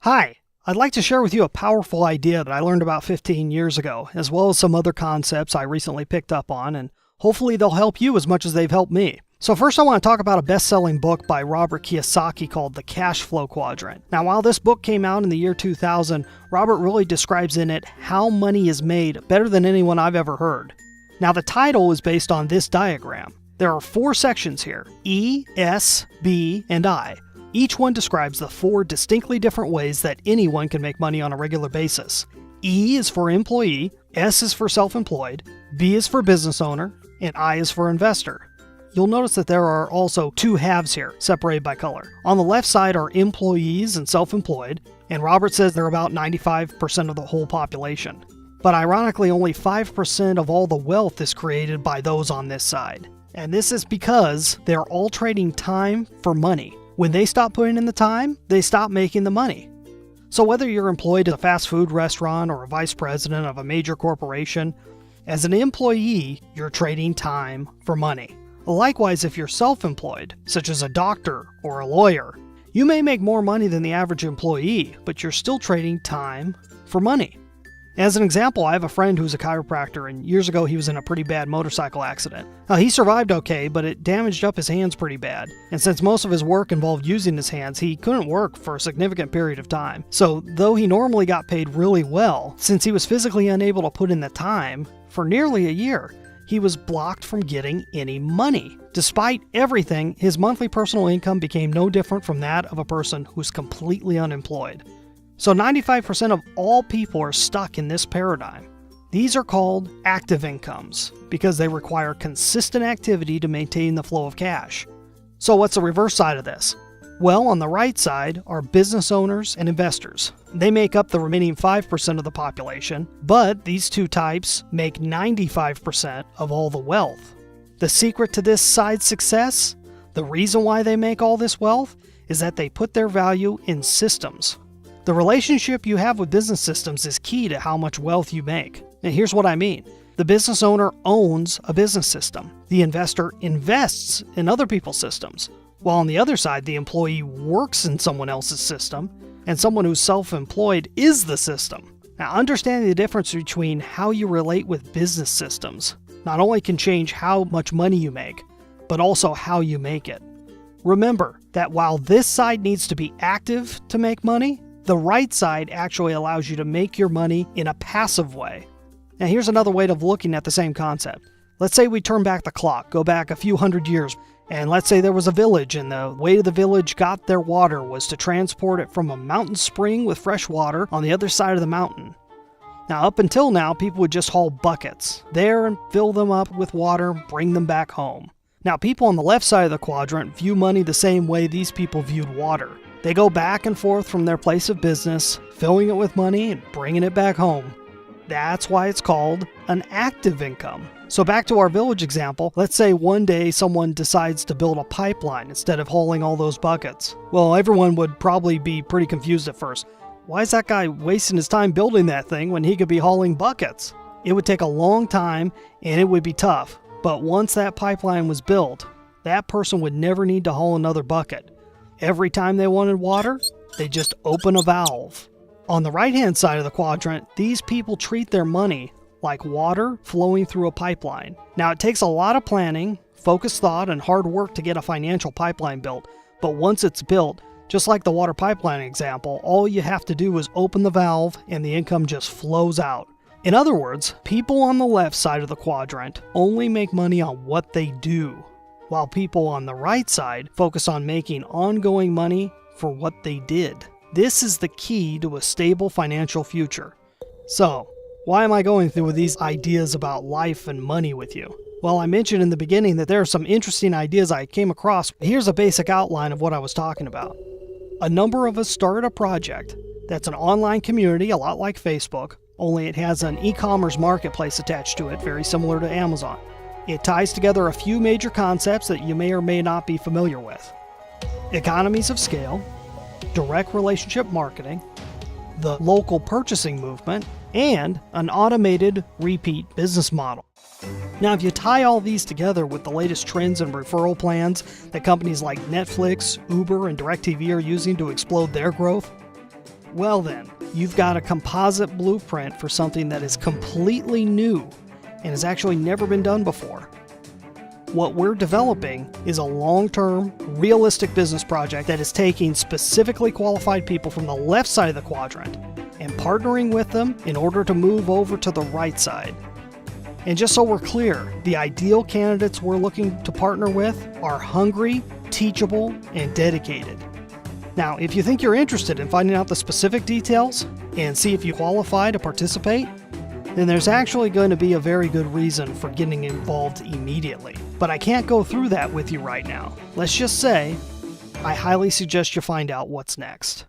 Hi, I'd like to share with you a powerful idea that I learned about 15 years ago, as well as some other concepts I recently picked up on, and hopefully they'll help you as much as they've helped me. So first I want to talk about a best-selling book by Robert Kiyosaki called The Cash Flow Quadrant. Now while this book came out in the year 2000, Robert really describes in it how money is made better than anyone I've ever heard. Now the title is based on this diagram. There are 4 sections here, E, S, B, and I. Each one describes the 4 distinctly different ways that anyone can make money on a regular basis. E is for employee, S is for self-employed, B is for business owner, and I is for investor. You'll notice that there are also 2 halves here, separated by color. On the left side are employees and self-employed, and Robert says they're about 95% of the whole population. But ironically, only 5% of all the wealth is created by those on this side. And this is because they're all trading time for money. When they stop putting in the time, they stop making the money. So whether you're employed at a fast food restaurant or a vice president of a major corporation, as an employee, you're trading time for money. Likewise, if you're self-employed, such as a doctor or a lawyer, you may make more money than the average employee, but you're still trading time for money. As an example, I have a friend who's a chiropractor, and years ago he was in a pretty bad motorcycle accident. Now, he survived okay, but it damaged up his hands pretty bad. And since most of his work involved using his hands, he couldn't work for a significant period of time. So, though he normally got paid really well, since he was physically unable to put in the time, for nearly a year, he was blocked from getting any money. Despite everything, his monthly personal income became no different from that of a person who's completely unemployed. So 95% of all people are stuck in this paradigm. These are called active incomes because they require consistent activity to maintain the flow of cash. So what's the reverse side of this? Well, on the right side are business owners and investors. They make up the remaining 5% of the population, but these 2 types make 95% of all the wealth. The secret to this side's success, the reason why they make all this wealth, is that they put their value in systems. The relationship you have with business systems is key to how much wealth you make. And here's what I mean. The business owner owns a business system. The investor invests in other people's systems. While on the other side, the employee works in someone else's system, and someone who's self-employed is the system. Now, understanding the difference between how you relate with business systems not only can change how much money you make, but also how you make it. Remember that while this side needs to be active to make money, the right side actually allows you to make your money in a passive way. Now here's another way of looking at the same concept. Let's say we turn back the clock, go back a few hundred years, and let's say there was a village and the way the village got their water was to transport it from a mountain spring with fresh water on the other side of the mountain. Now up until now, people would just haul buckets there and fill them up with water, bring them back home. Now people on the left side of the quadrant view money the same way these people viewed water. They go back and forth from their place of business, filling it with money and bringing it back home. That's why it's called an active income. So back to our village example, let's say one day someone decides to build a pipeline instead of hauling all those buckets. Well, everyone would probably be pretty confused at first. Why is that guy wasting his time building that thing when he could be hauling buckets? It would take a long time and it would be tough. But once that pipeline was built, that person would never need to haul another bucket. Every time they wanted water, they just open a valve. On the right-hand side of the quadrant, these people treat their money like water flowing through a pipeline. Now, it takes a lot of planning, focused thought, and hard work to get a financial pipeline built. But once it's built, just like the water pipeline example, all you have to do is open the valve and the income just flows out. In other words, people on the left side of the quadrant only make money on what they do, while people on the right side focus on making ongoing money for what they did. This is the key to a stable financial future. So, why am I going through these ideas about life and money with you? Well, I mentioned in the beginning that there are some interesting ideas I came across. Here's a basic outline of what I was talking about. A number of us started a project that's an online community, a lot like Facebook, only it has an e-commerce marketplace attached to it, very similar to Amazon. It ties together a few major concepts that you may or may not be familiar with. Economies of scale, direct relationship marketing, the local purchasing movement, and an automated repeat business model. Now, if you tie all these together with the latest trends and referral plans that companies like Netflix, Uber, and DirecTV are using to explode their growth, Well then, you've got a composite blueprint for something that is completely new and has actually never been done before. What we're developing is a long-term, realistic business project that is taking specifically qualified people from the left side of the quadrant and partnering with them in order to move over to the right side. And just so we're clear, the ideal candidates we're looking to partner with are hungry, teachable, and dedicated. Now, if you think you're interested in finding out the specific details and see if you qualify to participate, then there's actually going to be a very good reason for getting involved immediately. But I can't go through that with you right now. Let's just say, I highly suggest you find out what's next.